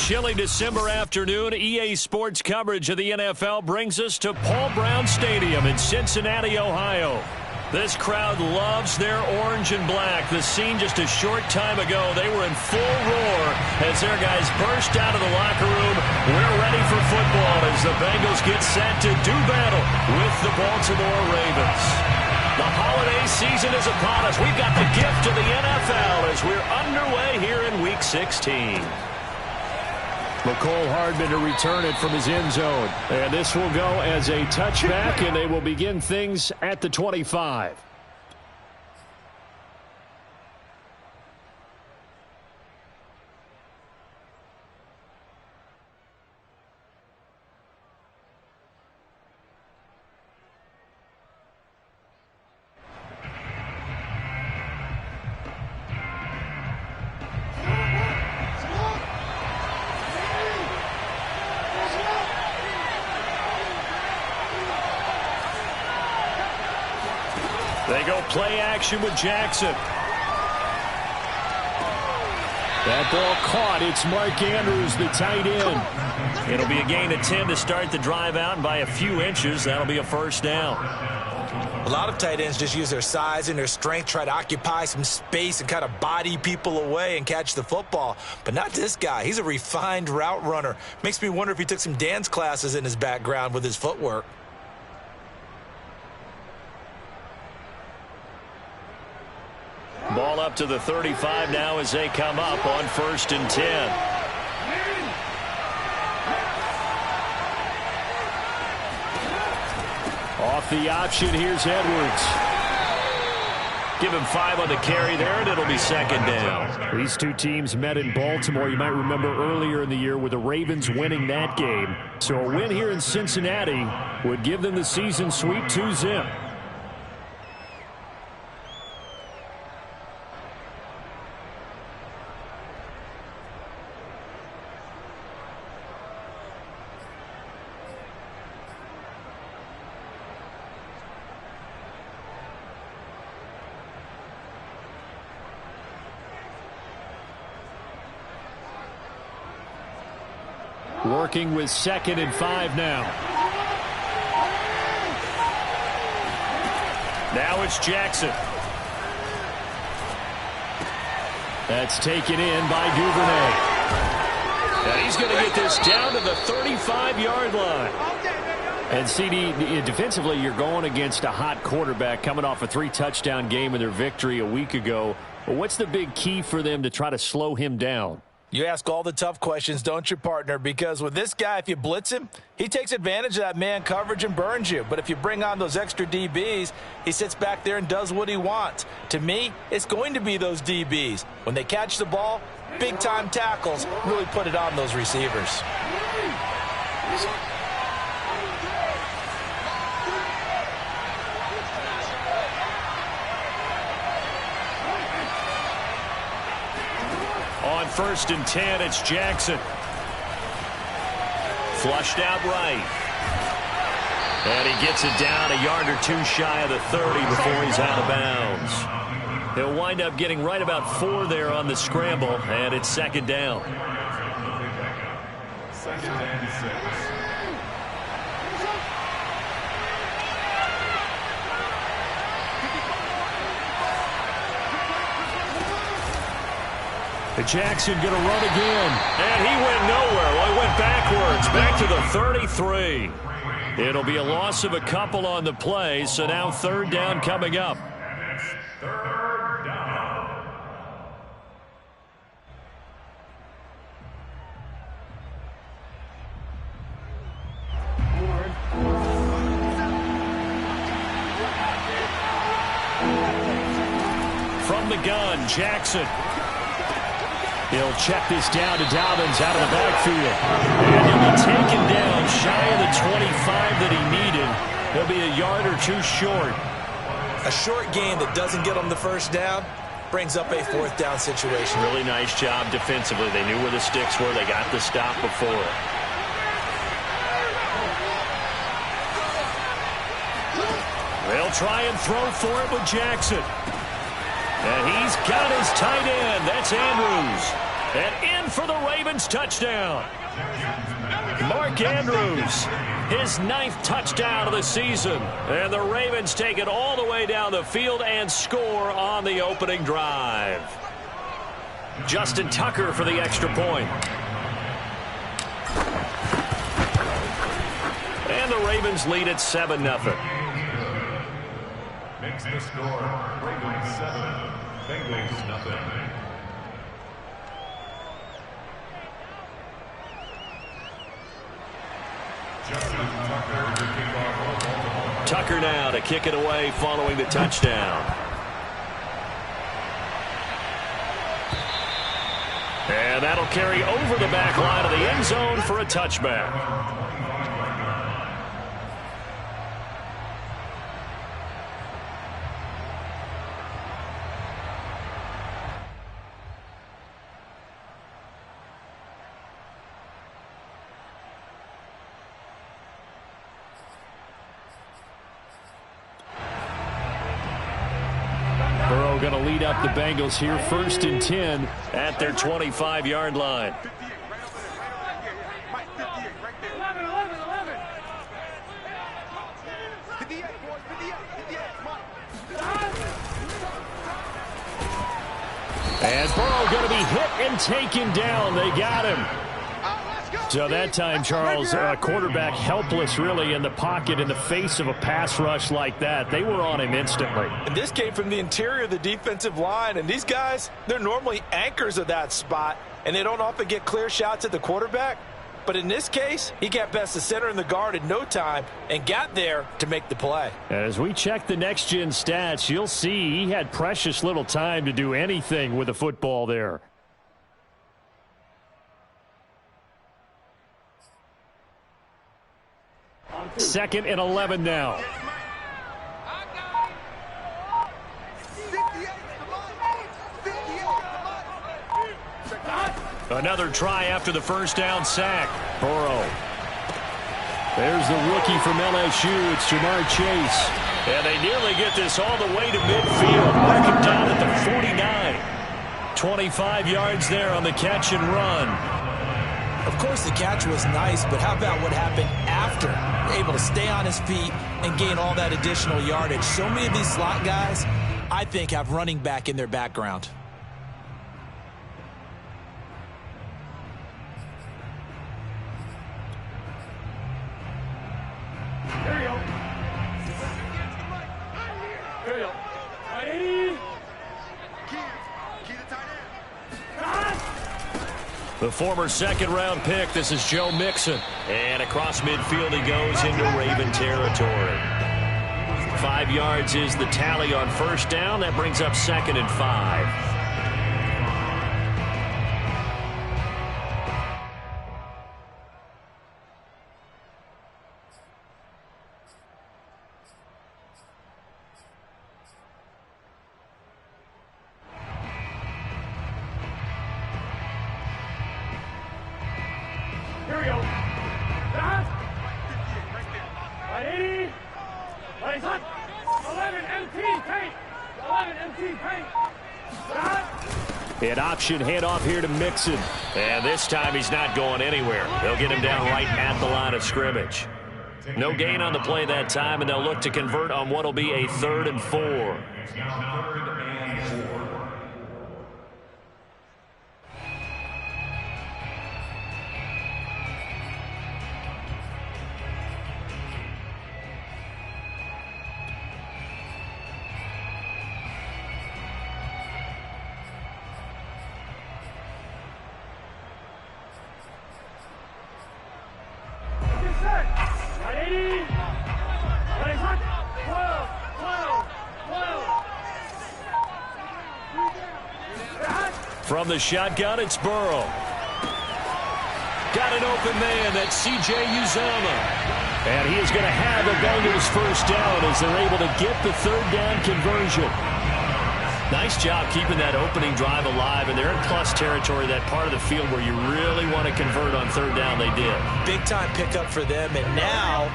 chilly December afternoon, EA Sports coverage of the NFL brings us to Paul Brown Stadium in Cincinnati, Ohio. This crowd loves their orange and black. The scene just a short time ago, they were in full roar as their guys burst out of the locker room. We're ready for football as the Bengals get set to do battle with the Baltimore Ravens. The holiday season is upon us. We've got the gift of the NFL as we're underway here in Week 16. McCole Hardman to return it from his end zone. And this will go as a touchback, and they will begin things at the 25. They go play action with Jackson. That ball caught. It's Mark Andrews, the tight end. It'll be a gain of 10 to start the drive out, and by a few inches, that'll be a first down. A lot of tight ends just use their size and their strength, try to occupy some space and kind of body people away and catch the football. But not this guy. He's a refined route runner. Makes me wonder if he took some dance classes in his background with his footwork. Ball up to the 35 now as they come up on 1st and 10. Off the option, here's Edwards. Give him 5 on the carry there, and it'll be 2nd down. These two teams met in Baltimore. You might remember earlier in the year with the Ravens winning that game. So a win here in Cincinnati would give them the season sweep 2-zip. Working with 2nd and 5 now. Now it's Jackson. That's taken in by Duvernay. And he's going to get this down to the 35-yard line. And CD, defensively, you're going against a hot quarterback coming off a 3-touchdown game in their victory a week ago. But what's the big key for them to try to slow him down? You ask all the tough questions, don't you, partner? Because with this guy, if you blitz him, he takes advantage of that man coverage and burns you. But if you bring on those extra DBs, he sits back there and does what he wants. To me, it's going to be those DBs. When they catch the ball, big-time tackles really put it on those receivers. On 1st and 10, it's Jackson. Flushed out right. And he gets it down a yard or 2 shy of the 30 before he's out of bounds. He'll wind up getting right about 4 there on the scramble, and it's 2nd down. 2nd and 6. Jackson going to run again. And he went nowhere. Well, he went backwards, back to the 33. It'll be a loss of a couple on the play, so now 3rd down coming up. Third down. From the gun, Jackson. He'll check this down to Dobbins out of the backfield. And he'll be taken down shy of the 25 that he needed. He'll be a yard or 2 short. A short gain that doesn't get him the 1st down brings up a 4th down situation. Really nice job defensively. They knew where the sticks were. They got the stop before it. They'll try and throw for it with Jackson. And he's got his tight end. That's Andrews. And in for the Ravens touchdown. Mark Andrews, his 9th touchdown of the season. And the Ravens take it all the way down the field and score on the opening drive. Justin Tucker for the extra point. And the Ravens lead at 7-0. Makes the score Ravens 7, Bengals nothing. Tucker now to kick it away following the touchdown. And that'll carry over the back line of the end zone for a touchback. Going to lead up the Bengals here, 1st and 10 at their 25-yard line. And Burrow going to be hit and taken down. They got him. So that time, Charles, quarterback helpless really in the pocket in the face of a pass rush like that. They were on him instantly. And this came from the interior of the defensive line. And these guys, they're normally anchors of that spot. And they don't often get clear shots at the quarterback. But in this case, he got past the center and the guard in no time and got there to make the play. As we check the next-gen stats, you'll see he had precious little time to do anything with the football there. Second and 11 now. Another try after the first down sack. Burrow. There's the rookie from LSU. It's Jamar Chase. And they nearly get this all the way to midfield. Mark him down at the 49. 25 yards there on the catch and run. Of course, the catch was nice, but how about what happened after? Able to stay on his feet and gain all that additional yardage. So many of these slot guys, I think, have running back in their background. There you go. There you go. 80. Key the tight end. The former second-round pick, this is Joe Mixon. And across midfield he goes into Raven territory. 5 yards is the tally on first down. That brings up 2nd and 5. Here we go. Right 80. Right hot. 11 MT paint. 11 MT paint. An option handoff here to Mixon. And this time he's not going anywhere. They'll get him down right at the line of scrimmage. No gain on the play that time, and they'll look to convert on what will be a 3rd and 4. It's now 3rd and 4. From the shotgun, it's Burrow. Got an open man. That's C.J. Uzomah. And he is going to have the Bengals first down as they're able to get the 3rd down conversion. Nice job keeping that opening drive alive, and they're in plus territory, that part of the field where you really want to convert on 3rd down. They did. Big time pickup for them, and now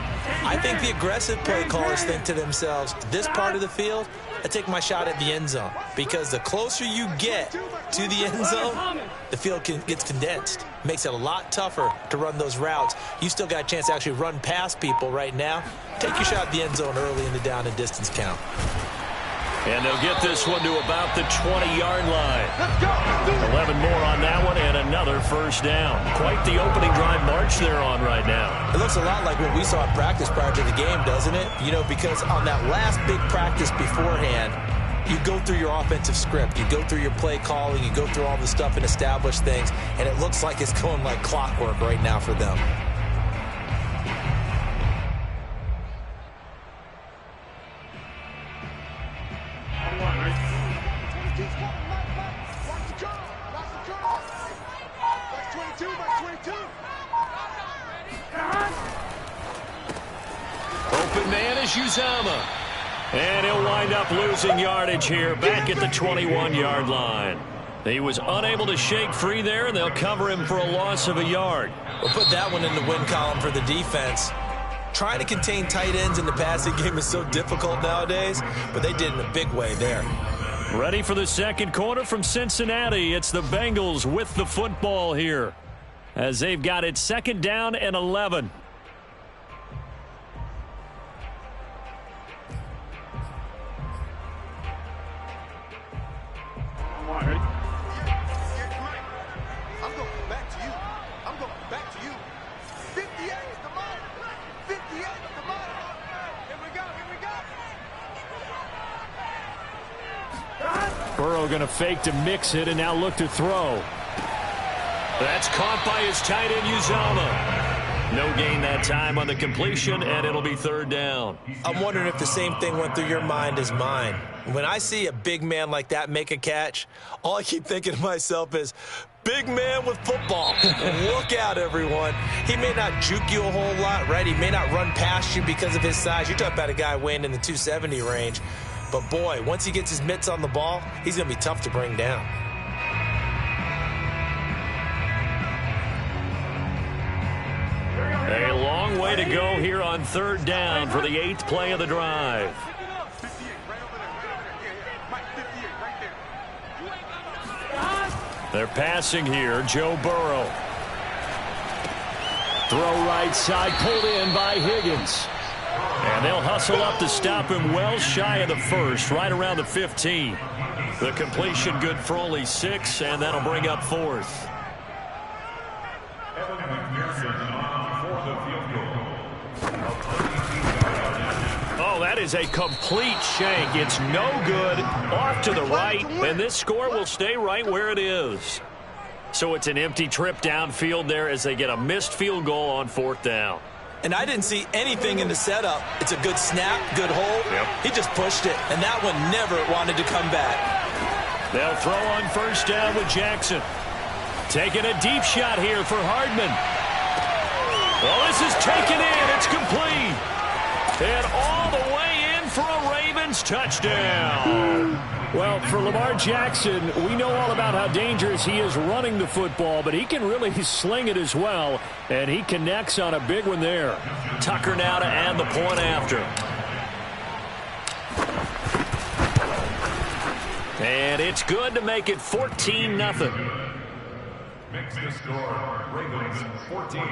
I think the aggressive play callers think to themselves, this part of the field, I take my shot at the end zone. Because the closer you get to the end zone, the field gets condensed. Makes it a lot tougher to run those routes. You still got a chance to actually run past people right now. Take your shot at the end zone early in the down and distance count. And they'll get this one to about the 20-yard line. 11 more on that one and another first down. Quite the opening drive march they're on right now. It looks a lot like what we saw in practice prior to the game, doesn't it? You know, because on that last big practice beforehand, you go through your offensive script. You go through your play calling. You go through all the stuff and establish things. And it looks like it's going like clockwork right now for them. Open man is Uzama. And he'll wind up losing yardage here back at the 21-yard line. He was unable to shake free there, and they'll cover him for a loss of a yard. We'll put that one in the win column for the defense. Trying to contain tight ends in the passing game is so difficult nowadays, but they did in a big way there. Ready for the second quarter from Cincinnati. It's the Bengals with the football here as they've got it second down and 11. Burrow going to fake to mix it and now look to throw. That's caught by his tight end, Uzama. No gain that time on the completion, and it'll be third down. I'm wondering if the same thing went through your mind as mine. When I see a big man like that make a catch, all I keep thinking to myself is, big man with football. Look out, everyone. He may not juke you a whole lot, right? He may not run past you because of his size. You're talking about a guy weighing in the 270 range. But, boy, once he gets his mitts on the ball, he's going to be tough to bring down. A long way to go here on third down for the 8th play of the drive. They're passing here. Joe Burrow. Throw right side, pulled in by Higgins. And they'll hustle up to stop him well shy of the first, right around the 15. The completion good for only 6, and that'll bring up fourth. Oh, that is a complete shank. It's no good. Off to the right, and this score will stay right where it is. So it's an empty trip downfield there as they get a missed field goal on fourth down. And I didn't see anything in the setup. It's a good snap, good hold. Yep. He just pushed it, and that one never wanted to come back. They'll throw on first down with Jackson. Taking a deep shot here for Hardman. Well, this is taken in. It's complete. And all the way in for a Ravens touchdown. Well, for Lamar Jackson, we know all about how dangerous he is running the football, but he can really sling it as well, and he connects on a big one there. Tucker now to add the point after. And it's good to make it 14-0. Makes the score Ravens 14,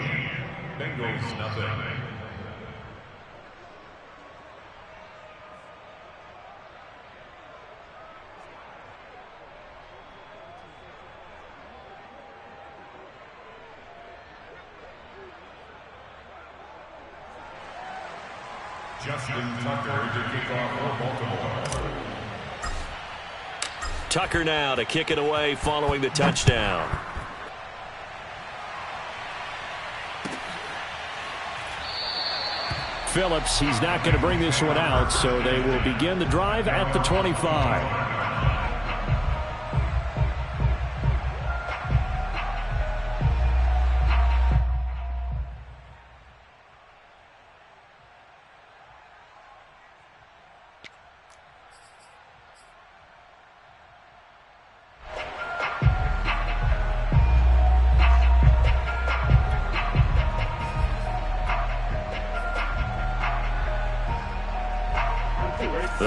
Bengals nothing. Justin Tucker to kick off for Baltimore. Tucker now to kick it away following the touchdown. Phillips, he's not going to bring this one out, so they will begin the drive at the 25.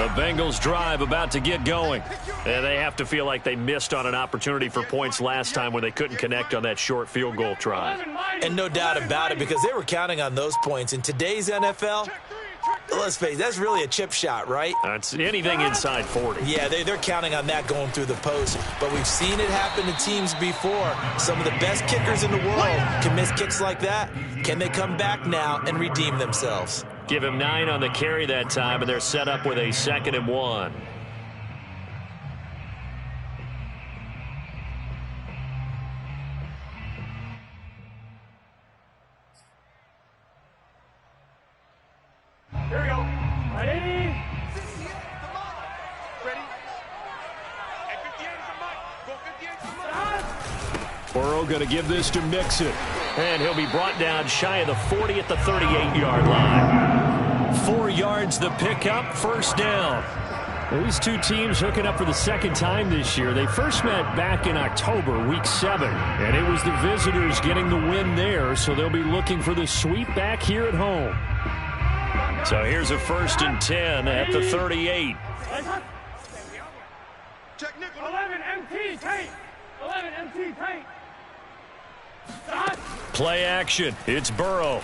The Bengals drive about to get going. And they have to feel like they missed on an opportunity for points last time when they couldn't connect on that short field goal try. And no doubt about it, because they were counting on those points. In today's NFL, let's face it, that's really a chip shot, right? That's anything inside 40. Yeah, they're counting on that going through the post. But we've seen it happen to teams before. Some of the best kickers in the world can miss kicks like that. Can they come back now and redeem themselves? Give him 9 on the carry that time, and they're set up with a 2nd and 1. Here we go. Ready? Ready? At 58 is the mic. Go 58 is the mic. Burrow going to give this to Mixon. And he'll be brought down shy of the 40 at the 38-yard line. 4 yards the pickup, 1st down. These two teams hooking up for the 2nd time this year. They first met back in October, week 7. And it was the visitors getting the win there, so they'll be looking for the sweep back here at home. So here's a 1st and 10 at the 38. Check nickel. 11 MT tape. 11 MT tape. Play action. It's Burrow.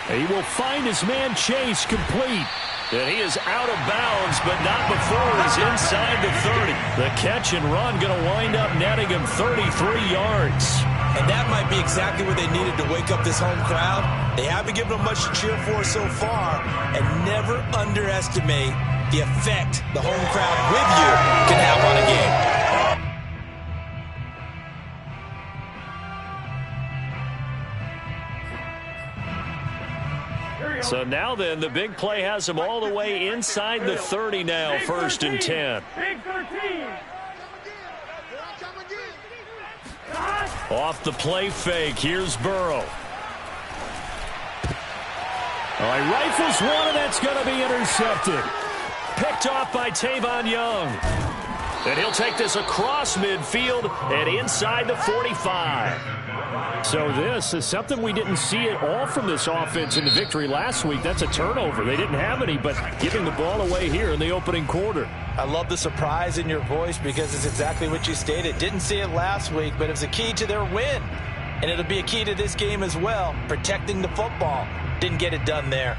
He will find his man Chase complete. And he is out of bounds, but not before he's inside the 30. The catch and run going to wind up netting him 33 yards. And that might be exactly what they needed to wake up this home crowd. They haven't given them much to cheer for so far. And never underestimate the effect the home crowd with you can have on a game. So now then, the big play has him all the way inside the 30 now, 1st and 10. Big 13. Off the play fake, here's Burrow. All right, rifles one, and that's going to be intercepted. Picked off by Tavon Young. And he'll take this across midfield and inside the 45. So this is something we didn't see at all from this offense in the victory last week. That's a turnover. They didn't have any, but giving the ball away here in the opening quarter. I love the surprise in your voice because it's exactly what you stated. Didn't see it last week, but it was a key to their win. And it'll be a key to this game as well, protecting the football. Didn't get it done there.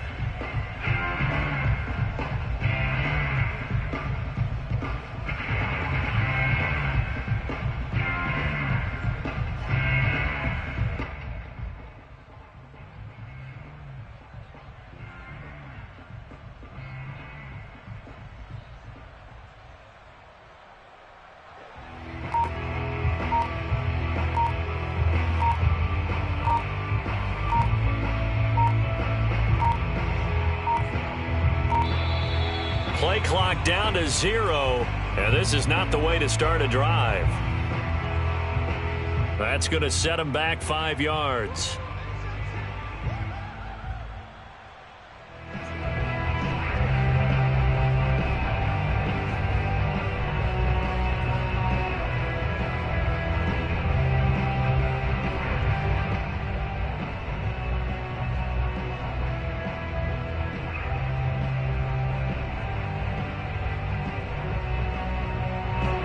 Play clock down to 0, and this is not the way to start a drive. That's going to set him back 5 yards.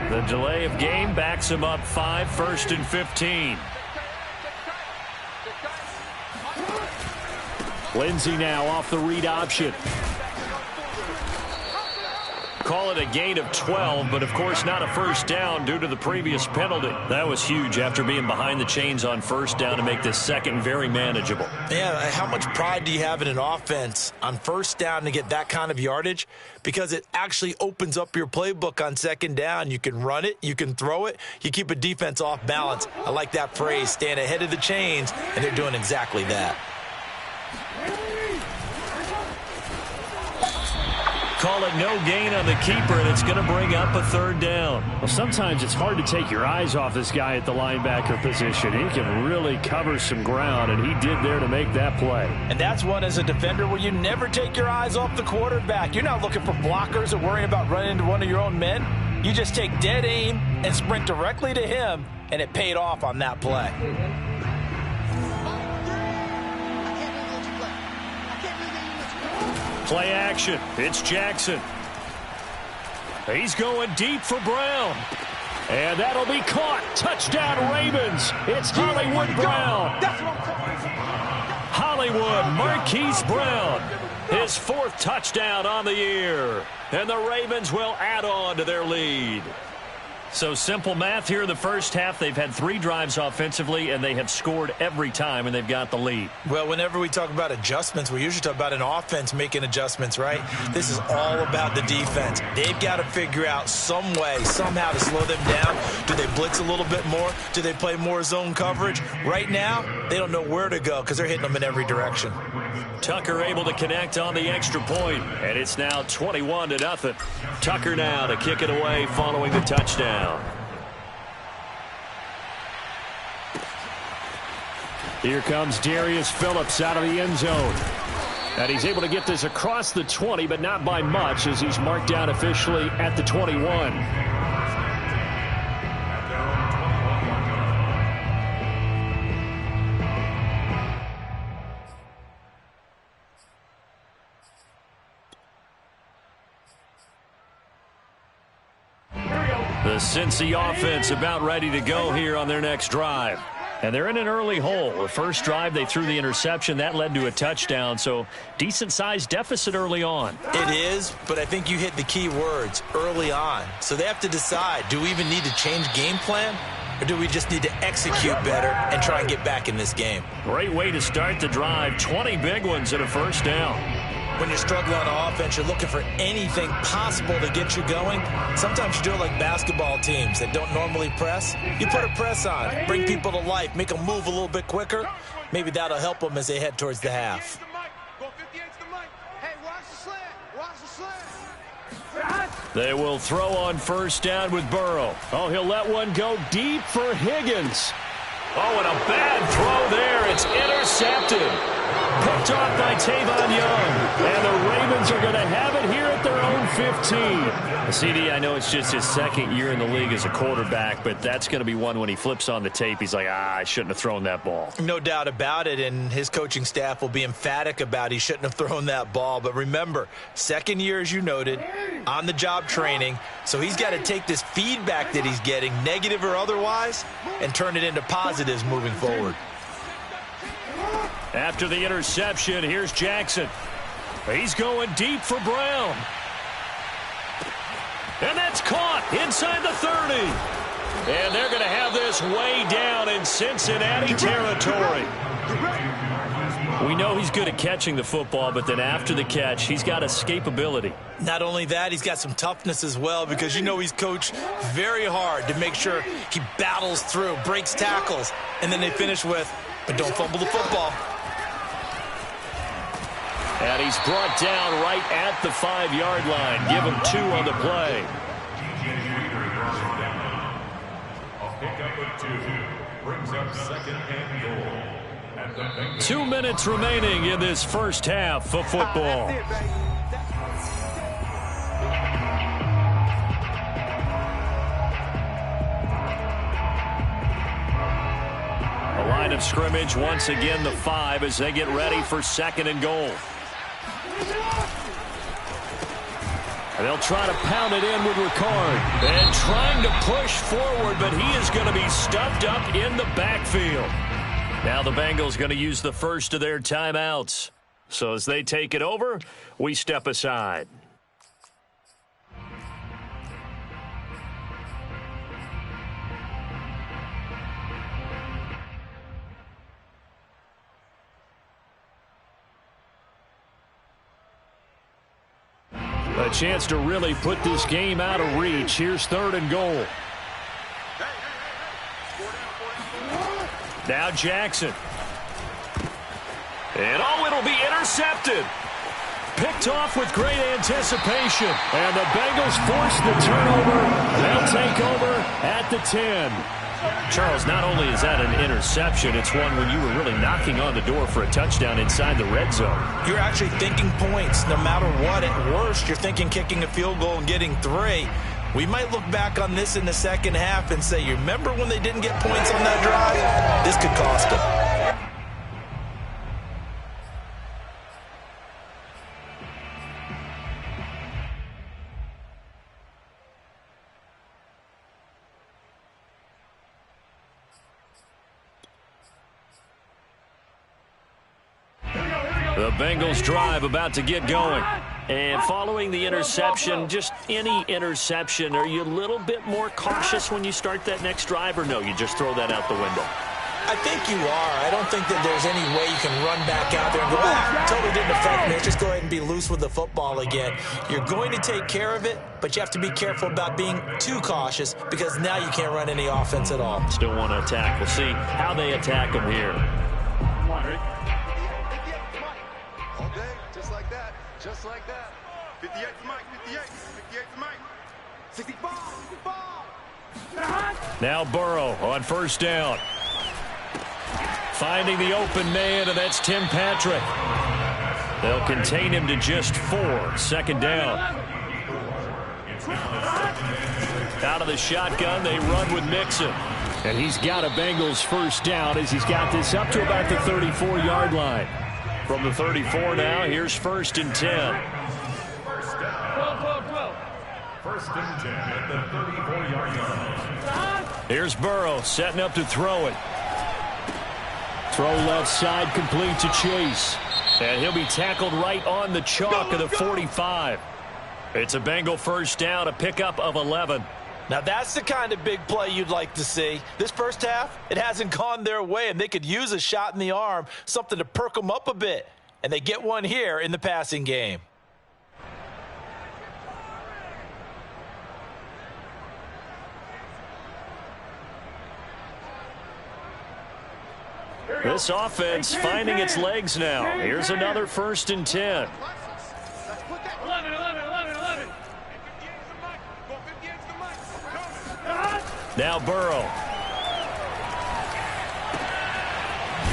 The delay of game backs him up 5, 1st and 15. Lindsey now off the read option. Call it a gain of 12, but of course not a 1st down due to the previous penalty. That was huge after being behind the chains on 1st down to make this 2nd very manageable. Yeah, how much pride do you have in an offense on 1st down to get that kind of yardage? Because it actually opens up your playbook on 2nd down. You can run it, you can throw it, you keep a defense off balance. I like that phrase, stand ahead of the chains, and they're doing exactly that. Call it no gain on the keeper, and it's going to bring up a 3rd down. Well, sometimes it's hard to take your eyes off this guy at the linebacker position. He can really cover some ground, and he did there to make that play. And that's one as a defender where you never take your eyes off the quarterback. You're not looking for blockers or worrying about running into one of your own men. You just take dead aim and sprint directly to him, and it paid off on that play. Play action. It's Jackson. He's going deep for Brown. And that'll be caught. Touchdown, Ravens. It's Hollywood Brown. Hollywood Marquise Brown. His 4th touchdown on the year. And the Ravens will add on to their lead. So simple math here in the first half. They've had 3 drives offensively, and they have scored every time, and they've got the lead. Well, whenever we talk about adjustments, we usually talk about an offense making adjustments, right? This is all about the defense. They've got to figure out some way, somehow to slow them down. Do they blitz a little bit more? Do they play more zone coverage? Right now, they don't know where to go because they're hitting them in every direction. Tucker able to connect on the extra point, and it's now 21-0. Tucker now to kick it away following the touchdown. Here comes Darius Phillips out of the end zone. And he's able to get this across the 20, but not by much, as he's marked down officially at the 21. The Cincy offense about ready to go here on their next drive. And they're in an early hole. The first drive, they threw the interception. That led to a touchdown, so decent-sized deficit early on. It is, but I think you hit the key words, early on. So they have to decide, do we even need to change game plan, or do we just need to execute better and try and get back in this game? Great way to start the drive. 20 big ones and a first down. When you're struggling on offense, you're looking for anything possible to get you going. Sometimes you do it like basketball teams that don't normally press. You put a press on, bring people to life, make them move a little bit quicker. Maybe that'll help them as they head towards the half. They will throw on first down with Burrow. Oh, he'll let one go deep for Higgins. Oh, and a bad throw there. It's intercepted. Picked off by Tavon Young. And the Ravens are going to have it here at their own 15. CD, I know it's just his 2nd year in the league as a quarterback, but that's going to be one when he flips on the tape. He's like, I shouldn't have thrown that ball. No doubt about it, and his coaching staff will be emphatic about he shouldn't have thrown that ball. But remember, 2nd year, as you noted, on-the-job training, so he's got to take this feedback that he's getting, negative or otherwise, and turn it into positives moving forward. After the interception, here's Jackson. He's going deep for Brown. And that's caught inside the 30. And they're going to have this way down in Cincinnati territory. We know he's good at catching the football, but then after the catch, he's got escapability. Not only that, he's got some toughness as well, because you know he's coached very hard to make sure he battles through, breaks tackles, and then they finish with, but don't fumble the football. And he's brought down right at the 5-yard line. Give him 2 on the play. A pickup of 2 brings up 2nd and goal at the Bengals. 2 minutes remaining in this first half of football. A line of scrimmage once again the 5 as they get ready for 2nd and goal. And they'll try to pound it in with Ricard. And trying to push forward, but he is going to be stuffed up in the backfield. Now the Bengals going to use the first of their timeouts. So as they take it over, we step aside. A chance to really put this game out of reach. Here's 3rd and goal. Now Jackson. And it'll be intercepted. Picked off with great anticipation. And the Bengals force the turnover. They'll take over at the 10. Charles, not only is that an interception, it's one when you were really knocking on the door for a touchdown inside the red zone. You're actually thinking points no matter what. At worst, you're thinking kicking a field goal and getting 3. We might look back on this in the second half and say, you remember when they didn't get points on that drive? This could cost them. The Bengals drive about to get going. And following the interception, just any interception, are you a little bit more cautious when you start that next drive, or no, you just throw that out the window? I think you are. I don't think that there's any way you can run back out there and go, totally didn't affect me. Let's just go ahead and be loose with the football again. You're going to take care of it, but you have to be careful about being too cautious because now you can't run any offense at all. Still want to attack. We'll see how they attack them here. All day, just like that. Just like that. 58 for Mike, 58. 58 for Mike. 65, 65. Now Burrow on first down. Finding the open man, and that's Tim Patrick. They'll contain him to just 4. Second down. Out of the shotgun, they run with Mixon. And he's got a Bengals first down as he's got this up to about the 34-yard line. From the 34 now, here's first and 10. First and 10 at the 34-yard line. Here's Burrow setting up to throw it. Throw left side, complete to Chase. And he'll be tackled right on the chalk of the 45. It's a Bengal first down, a pickup of 11. Now, that's the kind of big play you'd like to see. This first half, it hasn't gone their way, and they could use a shot in the arm, something to perk them up a bit. And they get one here in the passing game. This offense finding its legs now. Here's another first and 10. 11. Now Burrow.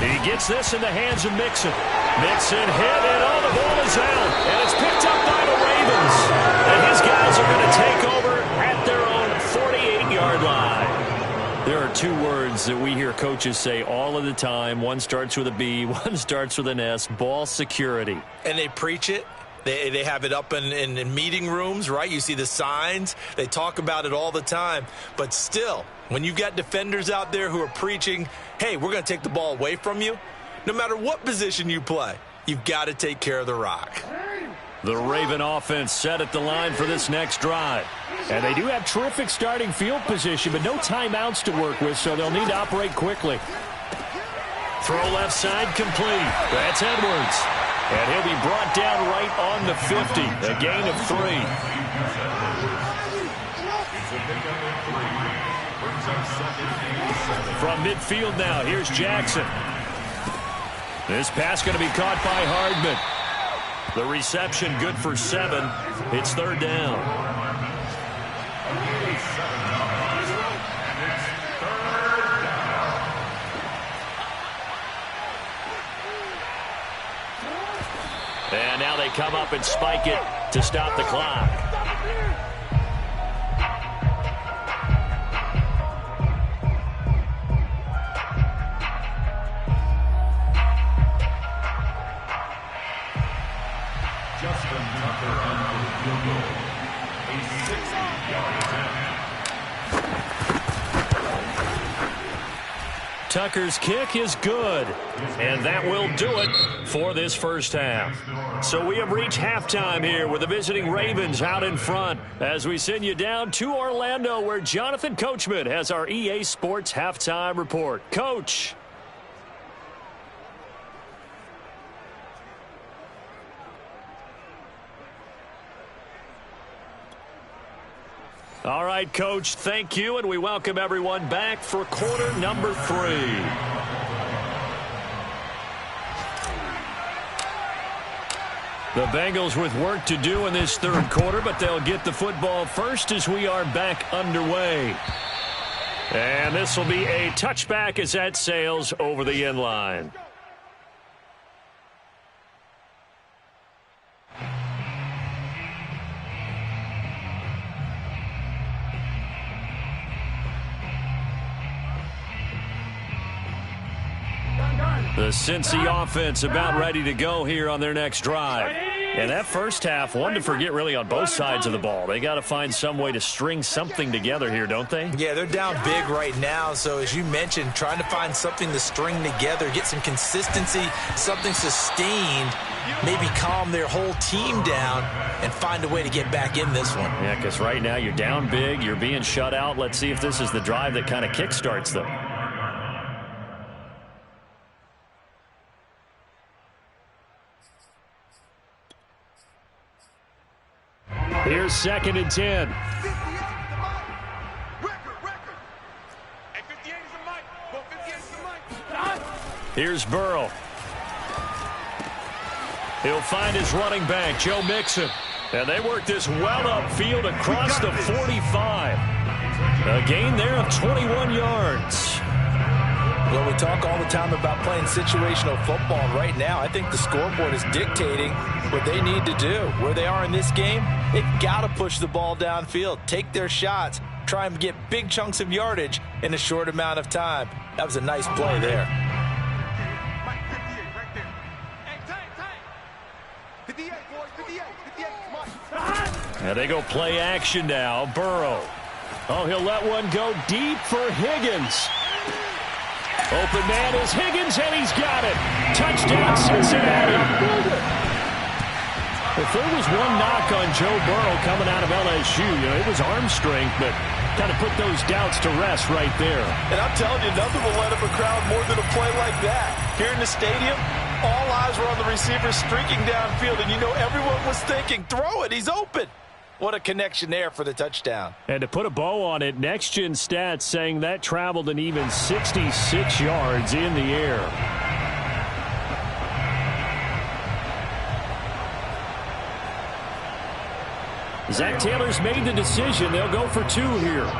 He gets this in the hands of Mixon. Mixon hit, and all the ball is out. And it's picked up by the Ravens. And his guys are going to take over at their own 48-yard line. There are two words that we hear coaches say all of the time. One starts with a B, one starts with an S, ball security. And they preach it. They have it up in meeting rooms, right? You see the signs. They talk about it all the time. But still, when you've got defenders out there who are preaching, hey, we're going to take the ball away from you, no matter what position you play, you've got to take care of the rock. The Raven offense set at the line for this next drive. And they do have terrific starting field position, but no timeouts to work with, so they'll need to operate quickly. Throw left side complete. That's Edwards. And he'll be brought down right on the 50. A gain of 3. From midfield now, here's Jackson. This pass going to be caught by Hardman. The reception good for 7. It's third down. And now they come up and spike it to stop the clock. Justin Tucker on the field goal. A 60-yard attempt. Tucker's kick is good, and that will do it for this first half. So we have reached halftime here with the visiting Ravens out in front as we send you down to Orlando where Jonathan Coachman has our EA Sports halftime report. Coach. All right, Coach, thank you, and we welcome everyone back for quarter number 3. The Bengals with work to do in this third quarter, but they'll get the football first as we are back underway. And this will be a touchback as that sails over the end line. The Cincy offense about ready to go here on their next drive. And that first half, one to forget really on both sides of the ball. They got to find some way to string something together here, don't they? Yeah, they're down big right now. So as you mentioned, trying to find something to string together, get some consistency, something sustained, maybe calm their whole team down and find a way to get back in this one. Yeah, because right now you're down big, you're being shut out. Let's see if this is the drive that kind of kickstarts them. Here's 2nd and 10. Here's Burrow. He'll find his running back, Joe Mixon. And they work this well upfield across the 45. A gain there of 21 yards. Well, we talk all the time about playing situational football. And right now, I think the scoreboard is dictating what they need to do. Where they are in this game, they've got to push the ball downfield, take their shots, try and get big chunks of yardage in a short amount of time. That was a nice play there. And they go play action now. Burrow. Oh, he'll let one go deep for Higgins. Open man is Higgins, and he's got it. Touchdown, Cincinnati. If there was one knock on Joe Burrow coming out of LSU, it was arm strength, but kind of put those doubts to rest right there. And I'm telling you, nothing will let up a crowd more than a play like that. Here in the stadium, all eyes were on the receiver streaking downfield, and everyone was thinking, throw it, he's open. What a connection there for the touchdown. And to put a bow on it, Next Gen Stats saying that traveled an even 66 yards in the air. Zach Taylor's made the decision. They'll go for 2 here.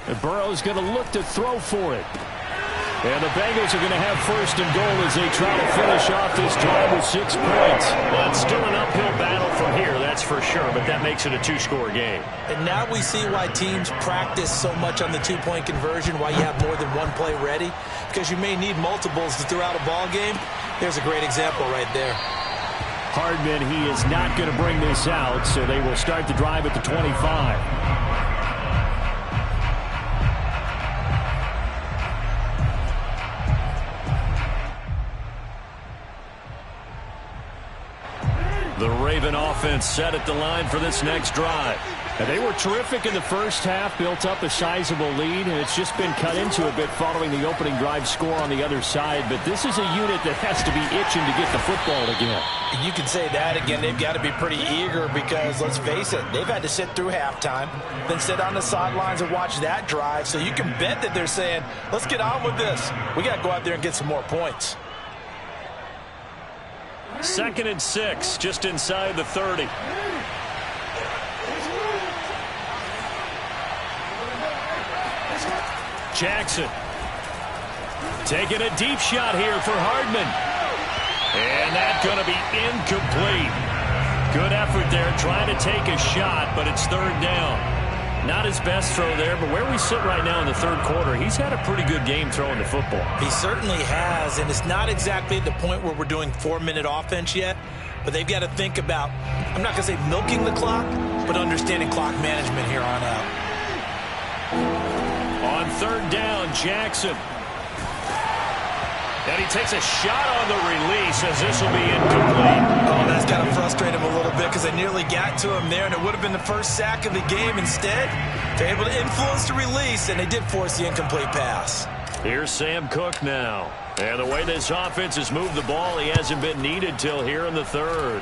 And Burrow's going to look to throw for it. And the Bengals are going to have 1st and goal as they try to finish off this drive with 6 points. Well, it's still an uphill battle from here, that's for sure, but that makes it a 2-score game. And now we see why teams practice so much on the 2-point conversion, why you have more than one play ready, because you may need multiples to throw out a ball game. There's a great example right there. Hardman, he is not going to bring this out, so they will start the drive at the 25. The Raven offense set at the line for this next drive. And they were terrific in the first half, built up a sizable lead, and it's just been cut into a bit following the opening drive score on the other side. But this is a unit that has to be itching to get the football again. You can say that again. They've got to be pretty eager because, let's face it, they've had to sit through halftime, then sit on the sidelines and watch that drive. So you can bet that they're saying, let's get on with this. We got to go out there and get some more points. 2nd and 6, just inside the 30. Jackson taking a deep shot here for Hardman. And that's going to be incomplete. Good effort there trying to take a shot, but it's 3rd down. Not his best throw there, but where we sit right now in the 3rd quarter, he's had a pretty good game throwing the football. He certainly has, and it's not exactly the point where we're doing 4-minute offense yet, but they've got to think about, I'm not going to say milking the clock, but understanding clock management here on out. On 3rd down, Jackson. And he takes a shot on the release as this will be incomplete. Oh, that's got to frustrate him a little bit because they nearly got to him there, and it would have been the first sack of the game. Instead, they're able to influence the release, and they did force the incomplete pass. Here's Sam Cook now. And the way this offense has moved the ball, he hasn't been needed till here in the 3rd.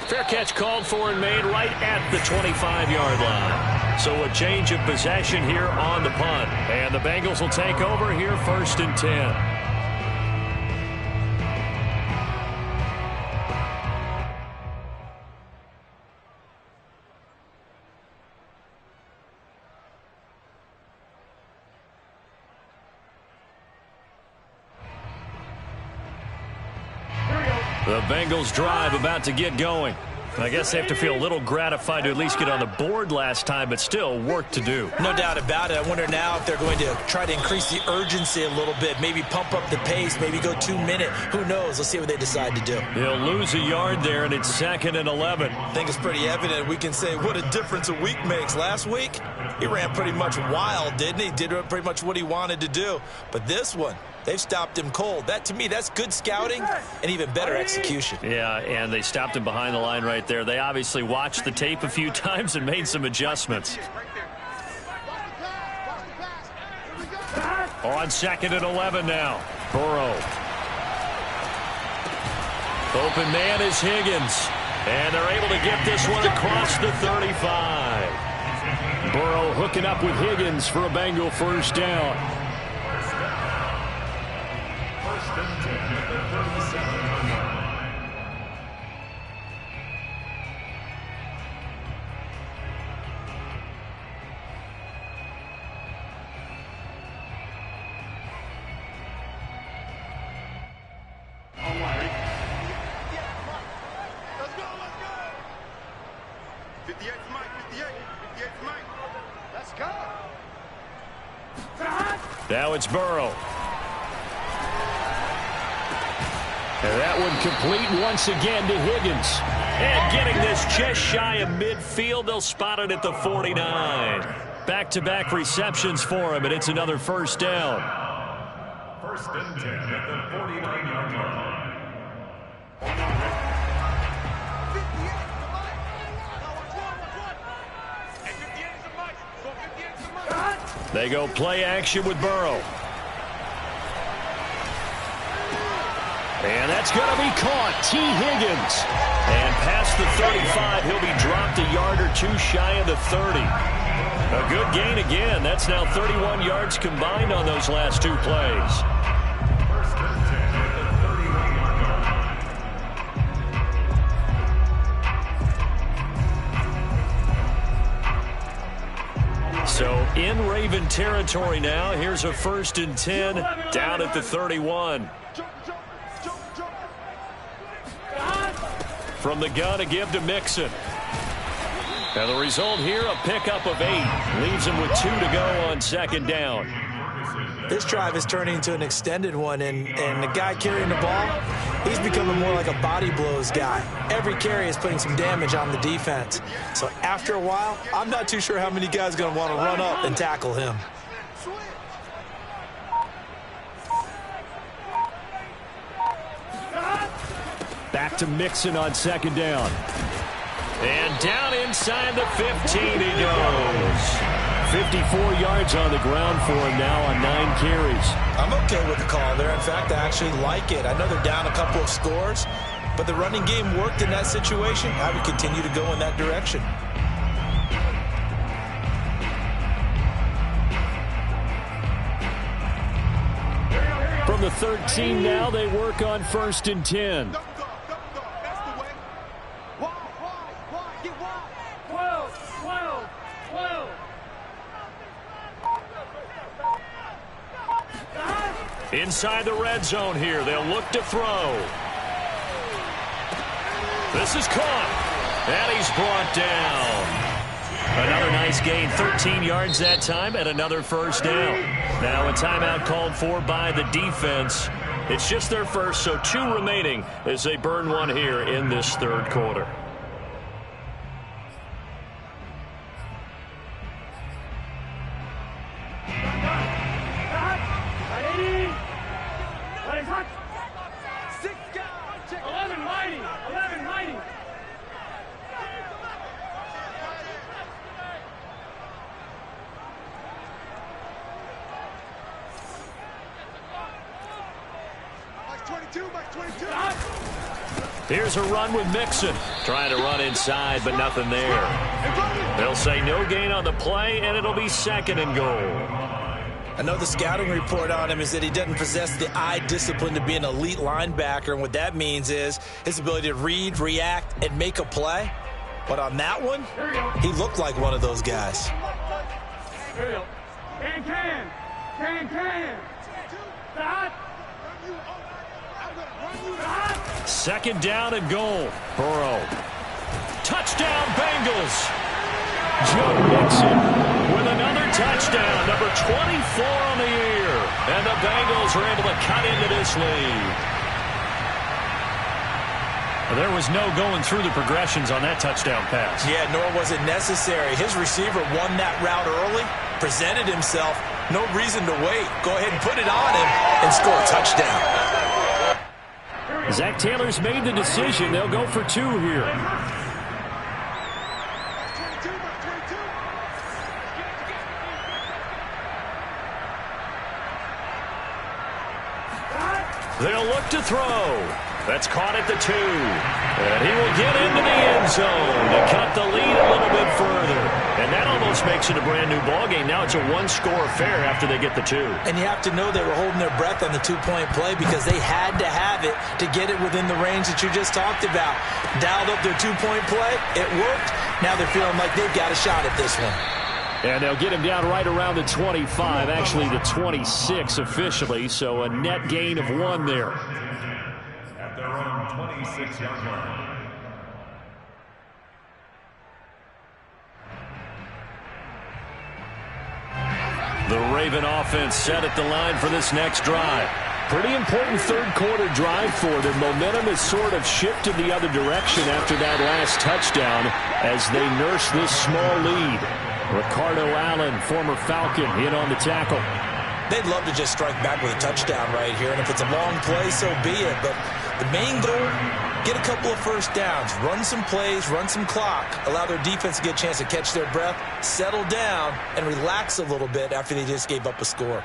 Fair catch called for and made right at the 25-yard line. So a change of possession here on the punt. And the Bengals will take over here 1st and 10. The Bengals drive about to get going. I guess they have to feel a little gratified to at least get on the board last time, but still work to do. No doubt about it. I wonder now if they're going to try to increase the urgency a little bit, maybe pump up the pace, maybe go 2 minute. Who knows? Let's see what they decide to do. He'll lose a yard there, and it's 2nd and 11. I think it's pretty evident. We can say what a difference a week makes. Last week, he ran pretty much wild, didn't he? Did pretty much what he wanted to do. But this one, they've stopped him cold. That, to me, that's good scouting and even better execution. Yeah, and they stopped him behind the line right there. They obviously watched the tape a few times and made some adjustments. On 2nd and 11 now. Burrow. Open man is Higgins. And they're able to get this one across the 35. Burrow hooking up with Higgins for a Bengal first down. Now it's Burrow. And that one complete once again to Higgins. And getting this just shy of midfield. They'll spot it at the 49. Back-to-back receptions for him, and it's another first down. 1st and 10 at the 49-yard line. They go play action with Burrow. And that's going to be caught. T. Higgins. And past the 35, he'll be dropped a yard or 2 shy of the 30. A good gain again. That's now 31 yards combined on those last 2 plays. 1st and 10 at the 31-yard line. So in Raven territory now. Here's a 1st and 10 down at the 31. From the gun, a give to Mixon. And the result here, a pickup of 8. Leaves him with 2 to go on 2nd down. This drive is turning into an extended one, and the guy carrying the ball, he's becoming more like a body blows guy. Every carry is putting some damage on the defense. So after a while, I'm not too sure how many guys are going to want to run up and tackle him. Back to Mixon on 2nd down. And down inside the 15 he goes. 54 yards on the ground for him now on 9 carries. I'm okay with the call there. In fact, I actually like it. I know they're down a couple of scores, but the running game worked in that situation. I would continue to go in that direction. From the 13 now, they work on 1st and 10. Inside the red zone here. They'll look to throw. This is caught. And he's brought down. Another nice gain. 13 yards that time and another first down. Now a timeout called for by the defense. It's just their first, so 2 remaining as they burn one here in this 3rd quarter. Here's a run with Mixon. Trying to run inside, but nothing there. They'll say no gain on the play, and it'll be 2nd and goal. I know the scouting report on him is that he doesn't possess the eye discipline to be an elite linebacker, and what that means is his ability to read, react, and make a play. But on that one, he looked like one of those guys. Can. Stop. Second down and goal. Burrow. Touchdown, Bengals. Joe Mixon with another touchdown, number 24 on the year. And the Bengals are able to cut into this lead. There was no going through the progressions on that touchdown pass. Yeah, nor was it necessary. His receiver won that route early, presented himself. No reason to wait. Go ahead and put it on him and score a touchdown. Zach Taylor's made the decision. They'll go for 2 here. They'll look to throw. That's caught at the 2. And he will get into the end zone to cut the lead a little bit further. And that almost makes it a brand-new ballgame. Now it's a one-score affair after they get the 2. And you have to know they were holding their breath on the 2-point play because they had to have it to get it within the range that you just talked about. Dialed up their 2-point play. It worked. Now they're feeling like they've got a shot at this one. And they'll get him down right around the 25, actually the 26 officially, so a net gain of 1 there. At their own 26-yard line. The Raven offense set at the line for this next drive. Pretty important third-quarter drive for them. Momentum has sort of shifted the other direction after that last touchdown as they nurse this small lead. Ricardo Allen, former Falcon, in on the tackle. They'd love to just strike back with a touchdown right here, and if it's a long play, so be it. But the main goal, get a couple of first downs, run some plays, run some clock, allow their defense to get a chance to catch their breath, settle down, and relax a little bit after they just gave up a score.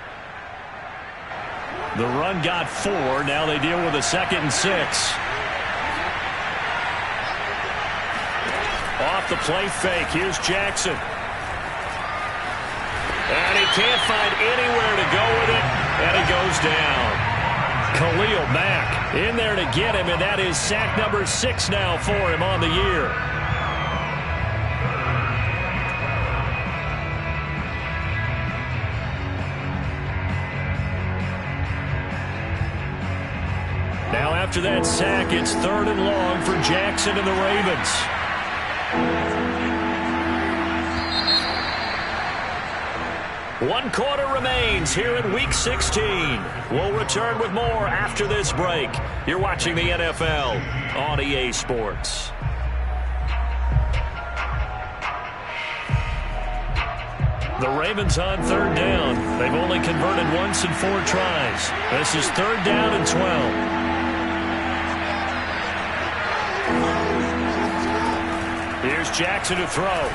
The run got 4. Now they deal with a 2nd and 6. Off the play fake. Here's Jackson. And he can't find anywhere to go with it, and he goes down. Khalil Mack in there to get him, and that is sack number 6 now for him on the year. Now after that sack, it's 3rd and long for Jackson and the Ravens. One quarter remains here in Week 16. We'll return with more after this break. You're watching the NFL on EA Sports. The Ravens on 3rd down. They've only converted once in 4 tries. This is 3rd down and 12. Here's Jackson to throw.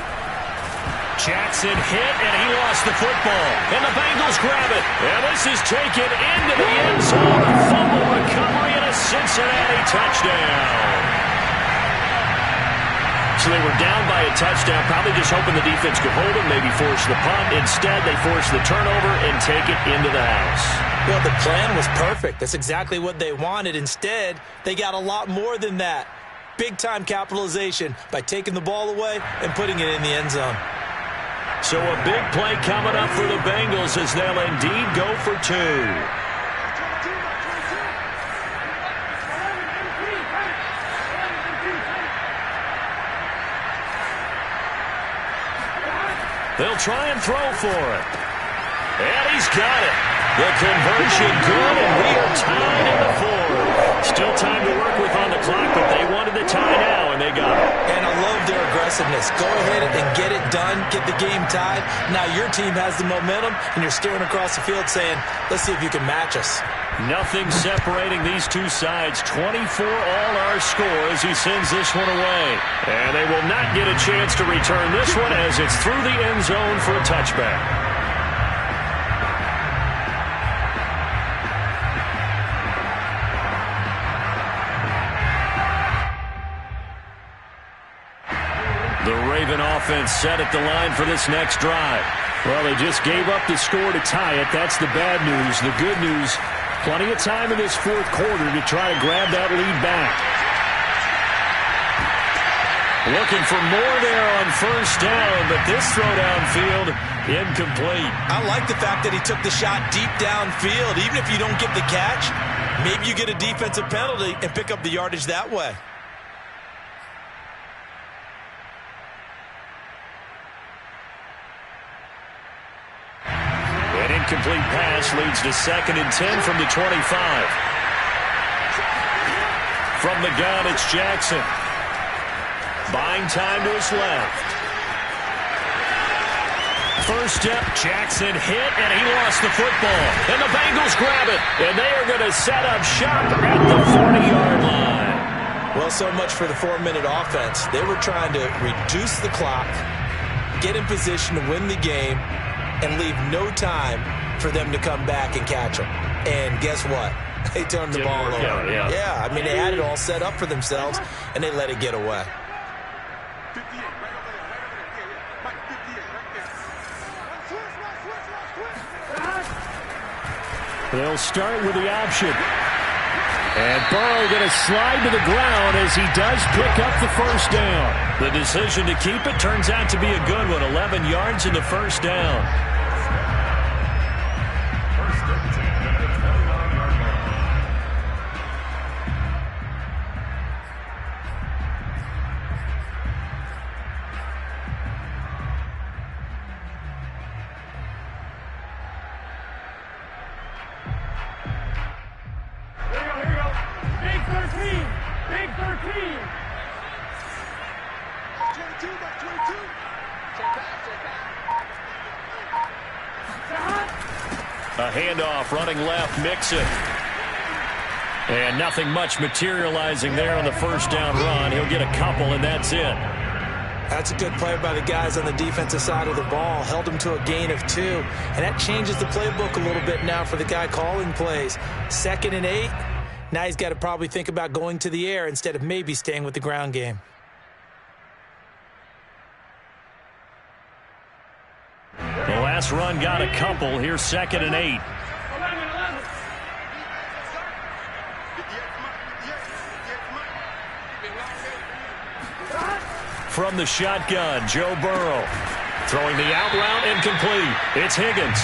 Jackson hit, and he lost the football. And the Bengals grab it. And this is taken into the end zone. A fumble recovery and a Cincinnati touchdown. So they were down by a touchdown, probably just hoping the defense could hold them, maybe force the punt. Instead, they force the turnover and take it into the house. Well, the plan was perfect. That's exactly what they wanted. Instead, they got a lot more than that. Big-time capitalization by taking the ball away and putting it in the end zone. So a big play coming up for the Bengals as they'll indeed go for 2. They'll try and throw for it. And he's got it. The conversion good, and we are tied in the 4th. Still time to work with on the clock, but they wanted the tie now, and they got it. And I love their aggressiveness. Go ahead and get it done, get the game tied. Now your team has the momentum, and you're staring across the field saying, let's see if you can match us. Nothing separating these two sides. 24 all our score as he sends this one away. And they will not get a chance to return this one as it's through the end zone for a touchback. The Raven offense set at the line for this next drive. Well, they just gave up the score to tie it. That's the bad news. The good news, plenty of time in this 4th quarter to try to grab that lead back. Looking for more there on 1st down, but this throw downfield, incomplete. I like the fact that he took the shot deep downfield. Even if you don't get the catch, Maybe you get a defensive penalty and pick up the yardage that way. An incomplete pass leads to 2nd and 10 from the 25. From the gun, it's Jackson. Buying time to his left. First step, Jackson hit, and he lost the football. And the Bengals grab it, and they are going to set up shop at the 40-yard line. Well, so much for the 4-minute offense. They were trying to reduce the clock, get in position to win the game, and leave no time for them to come back and catch them. And guess what? They turned the ball over. Yeah, I mean, they had it all set up for themselves, and they let it get away. They'll start with the option. And Burrow going to slide to the ground as he does pick up the first down. The decision to keep it turns out to be a good one. 11 yards in the first down. A handoff running left, Mixon. And nothing much materializing there on the first down run. He'll get a couple, and that's it. That's a good play by the guys on the defensive side of the ball. Held him to a gain of 2. And that changes the playbook a little bit now for the guy calling plays. 2nd and 8. Now he's got to probably think about going to the air instead of maybe staying with the ground game. The last run got a couple. Here's 2nd and 8. From the shotgun, Joe Burrow. Throwing the out route incomplete. It's Higgins.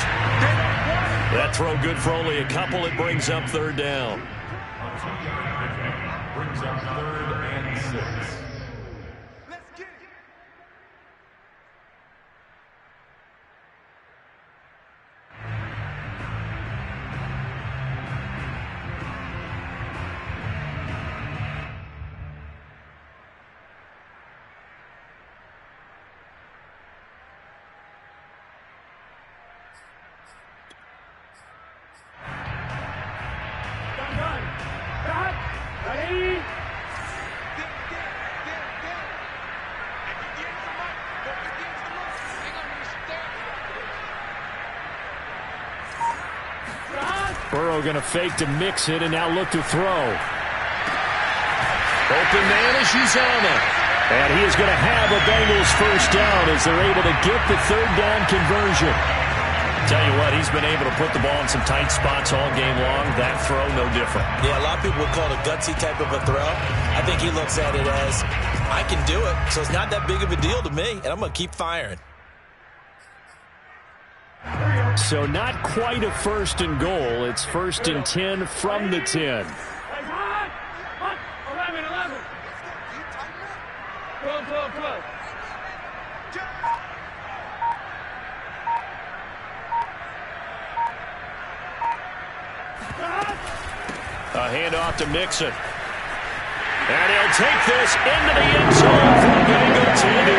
That throw good for only a couple. It brings up 3rd down. Brings up 3rd and 6. Burrow going to fake to mix it and now look to throw. Open man is Uzama. And he is going to have a Bengals first down as they're able to get the 3rd down conversion. Tell you what, he's been able to put the ball in some tight spots all game long. That throw, no different. Yeah, a lot of people would call it a gutsy type of a throw. I think he looks at it as, I can do it, so it's not that big of a deal to me, and I'm going to keep firing. So not quite a 1st and goal. It's 1st and 10 from the 10. A handoff to Mixon. And he'll take this into the end zone for a Bengal TD.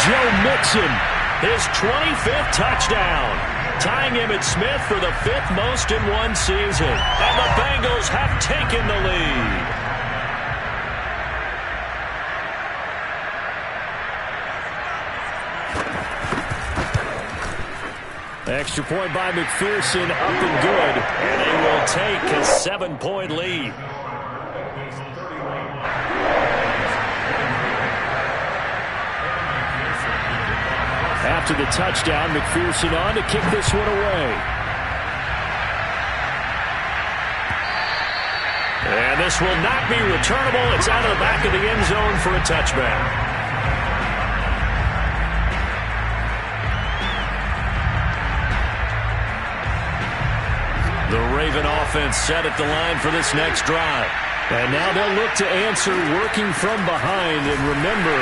Joe Mixon, his 25th touchdown, tying Emmitt Smith for the 5th most in one season. And the Bengals have taken the lead. extra point by McPherson, up and good. And they will take a 7-point lead. After the touchdown, McPherson on to kick this one away. And this will not be returnable. It's out of the back of the end zone for a touchback. The Raven offense set at the line for this next drive. And now they'll look to answer working from behind. And remember,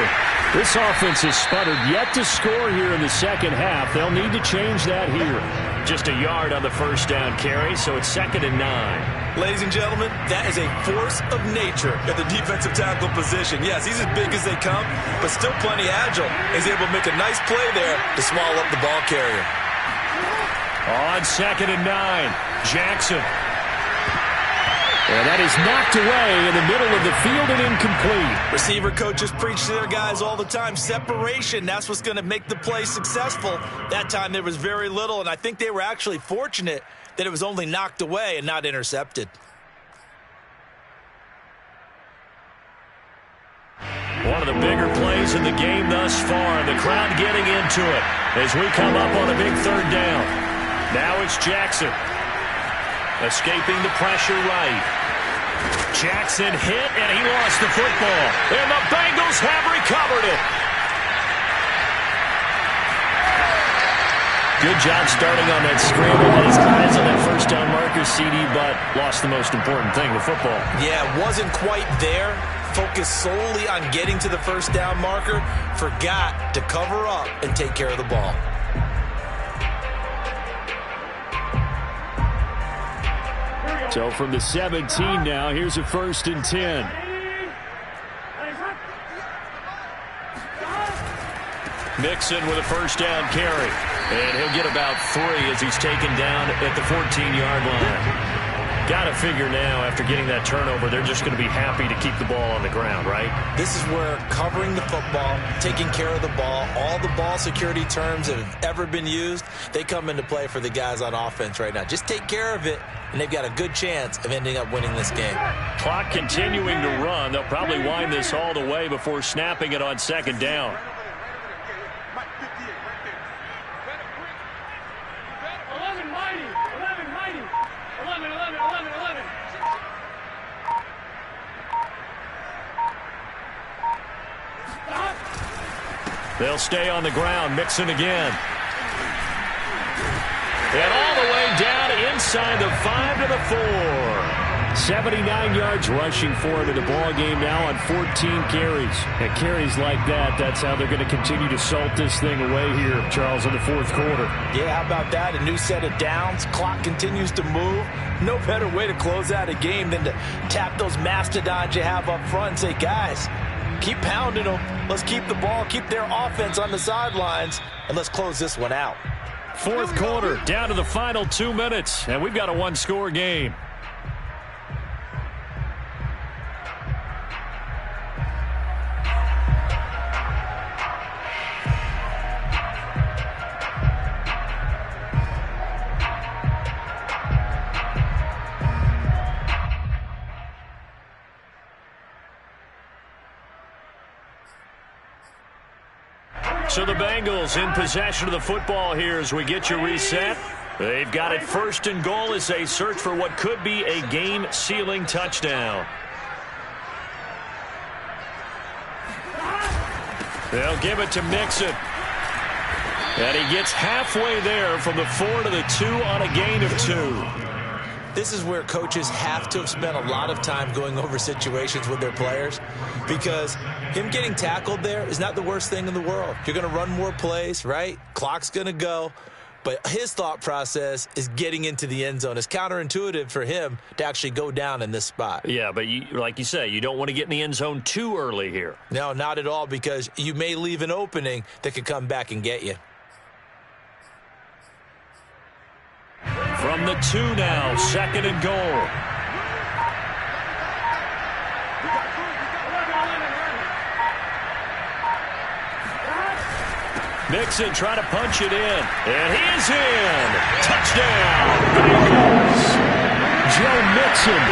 this offense has sputtered yet to score here in the second half. They'll need to change that here. Just a yard on the first down carry, so it's 2nd and 9. Ladies and gentlemen, that is a force of nature at the defensive tackle position. Yes, he's as big as they come, but still plenty agile. He's able to make a nice play there to swallow up the ball carrier. On 2nd and 9, Jackson. And that is knocked away in the middle of the field and incomplete. Receiver coaches preach to their guys all the time. Separation, that's what's going to make the play successful. That time there was very little, and I think they were actually fortunate that it was only knocked away and not intercepted. One of the bigger plays in the game thus far. The crowd getting into it as we come up on a big 3rd down. Now it's Jackson. Escaping the pressure right. Jackson hit, and he lost the football. And the Bengals have recovered it. Good job starting on that scramble. Had his eyes on that first down marker, CD, but lost the most important thing, the football. Yeah, wasn't quite there. Focused solely on getting to the first down marker. Forgot to cover up and take care of the ball. So from the 17 now, here's a 1st and 10. Mixon with a first down carry. And he'll get about 3 as he's taken down at the 14-yard line. Got to figure now, after getting that turnover, they're just going to be happy to keep the ball on the ground, right? This is where covering the football, taking care of the ball, all the ball security terms that have ever been used, they come into play for the guys on offense right now. Just take care of it, and they've got a good chance of ending up winning this game. Clock continuing to run. They'll probably wind this all the way before snapping it on 2nd down. They'll stay on the ground. Mixon again. And all the way down inside the 5 to the 4. 79 yards rushing for him in the ball game now on 14 carries. And carries like that, that's how they're going to continue to salt this thing away here, Charles, in the 4th quarter. Yeah, how about that? A new set of downs. Clock continues to move. No better way to close out a game than to tap those mastodons you have up front and say, guys, keep pounding them. Let's keep the ball, keep their offense on the sidelines, and let's close this one out. 4th quarter, down to the final 2 minutes, and we've got a 1-score game. So the Bengals in possession of the football here as we get you reset. They've got it 1st and goal as they search for what could be a game-sealing touchdown. They'll give it to Mixon. And he gets halfway there from the 4 to the 2 on a gain of 2. This is where coaches have to have spent a lot of time going over situations with their players, because him getting tackled there is not the worst thing in the world. You're going to run more plays, right? Clock's going to go. But his thought process is getting into the end zone. It's counterintuitive for him to actually go down in this spot. Yeah, but like you say, you don't want to get in the end zone too early here. No, not at all, because you may leave an opening that could come back and get you. From the 2 now, 2nd and goal. Mixon trying to punch it in, and he is in. Touchdown, Bengals. Joe Mixon,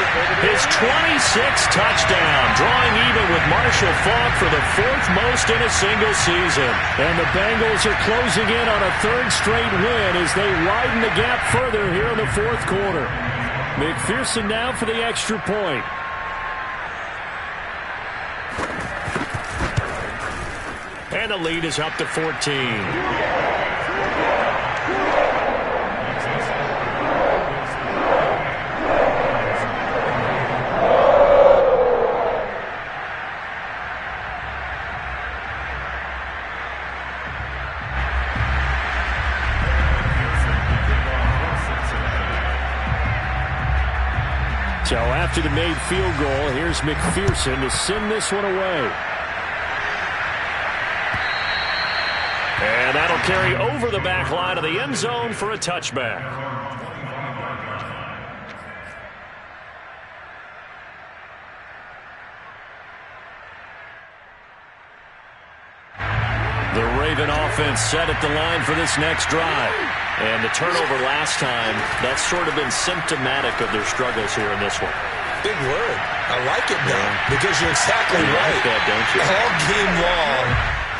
his 26th touchdown, drawing even with Marshall Faulk for the 4th most in a single season. And the Bengals are closing in on a 3rd straight win as they widen the gap further here in the 4th quarter. McPherson now for the extra point. And the lead is up to 14. So after the made field goal, here's McPherson to send this one away. And that'll carry over the back line of the end zone for a touchback. The Raven offense set at the line for this next drive. And the turnover last time, that's sort of been symptomatic of their struggles here in this one. Big word. I like it, though, because you're exactly you right. like that, don't you? All game long,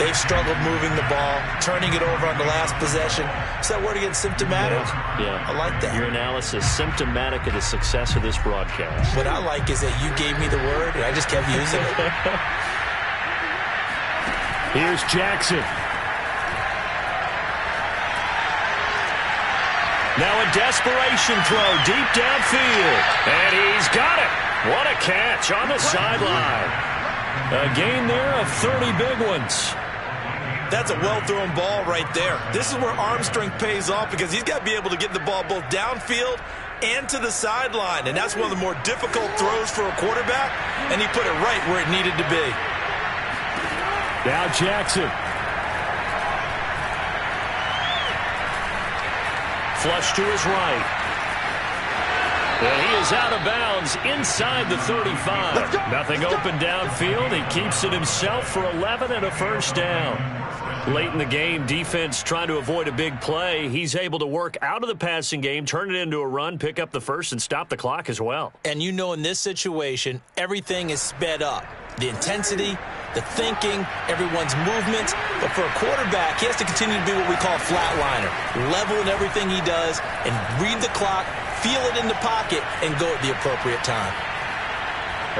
they've struggled moving the ball, turning it over on the last possession. Is that word again, symptomatic? Yeah. I like that. Your analysis, symptomatic of the success of this broadcast. What I like is that you gave me the word, and I just kept using it. Here's Jackson. Now a desperation throw deep downfield. And he's got it. What a catch on the sideline. A gain there of 30 big ones. That's a well-thrown ball right there. This is where arm strength pays off because he's got to be able to get the ball both downfield and to the sideline. And that's one of the more difficult throws for a quarterback. And he put it right where it needed to be. Now Jackson. Flush to his right. And he is out of bounds inside the 35. Nothing open downfield. He keeps it himself for 11 and a first down. Late in the game, defense trying to avoid a big play. He's able to work out of the passing game, turn it into a run, pick up the first, and stop the clock as well. And you know in this situation, everything is sped up. The intensity, the thinking, everyone's movement. But for a quarterback, he has to continue to be what we call a flatliner. Level in everything he does and read the clock, feel it in the pocket, and go at the appropriate time.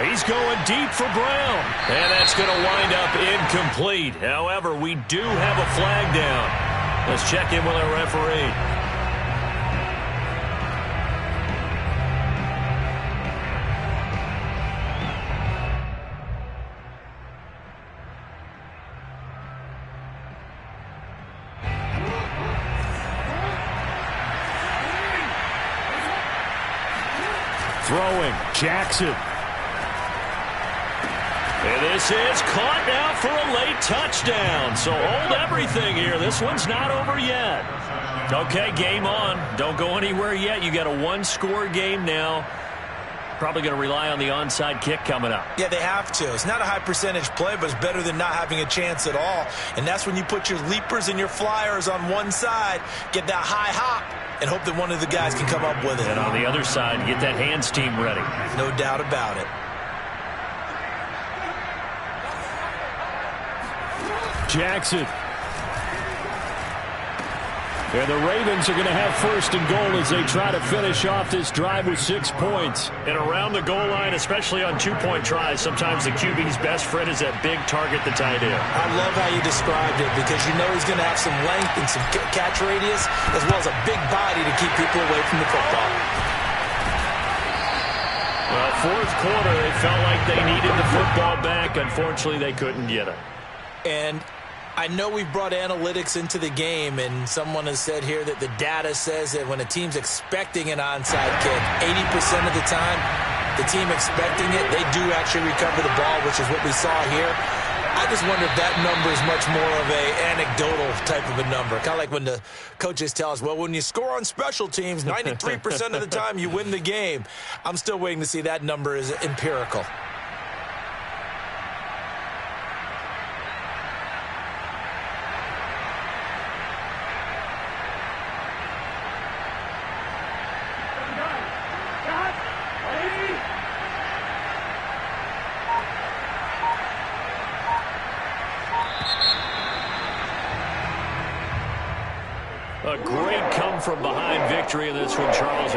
He's going deep for Brown. And that's going to wind up incomplete. However, we do have a flag down. Let's check in with our referee. Throwing, Jackson. And this is caught now for a late touchdown. So hold everything here. This one's not over yet. Okay, game on. Don't go anywhere yet. You got a one-score game now. Probably going to rely on the onside kick coming up. Yeah, they have to. It's not a high percentage play, but it's better than not having a chance at all. And that's when you put your leapers and your flyers on one side, get that high hop, and hope that one of the guys can come up with it. And on the other side, get that hands team ready. No doubt about it. Jackson. And the Ravens are going to have first and goal as they try to finish off this drive with 6 points. And around the goal line, especially on two-point tries, sometimes the QB's best friend is that big target, the tight end. I love how you described it because you know he's going to have some length and some catch radius as well as a big body to keep people away from the football. Well, fourth quarter, they felt like they needed the football back. Unfortunately, they couldn't get it. And I know we've brought analytics into the game, and someone has said here that the data says that when a team's expecting an onside kick, 80% of the time, the team expecting it, they do actually recover the ball, which is what we saw here. I just wonder if that number is much more of a anecdotal type of a number. Kind of like when the coaches tell us, well, when you score on special teams, 93% of the time you win the game. I'm still waiting to see that number is empirical. A great come-from-behind victory in this one, Charles.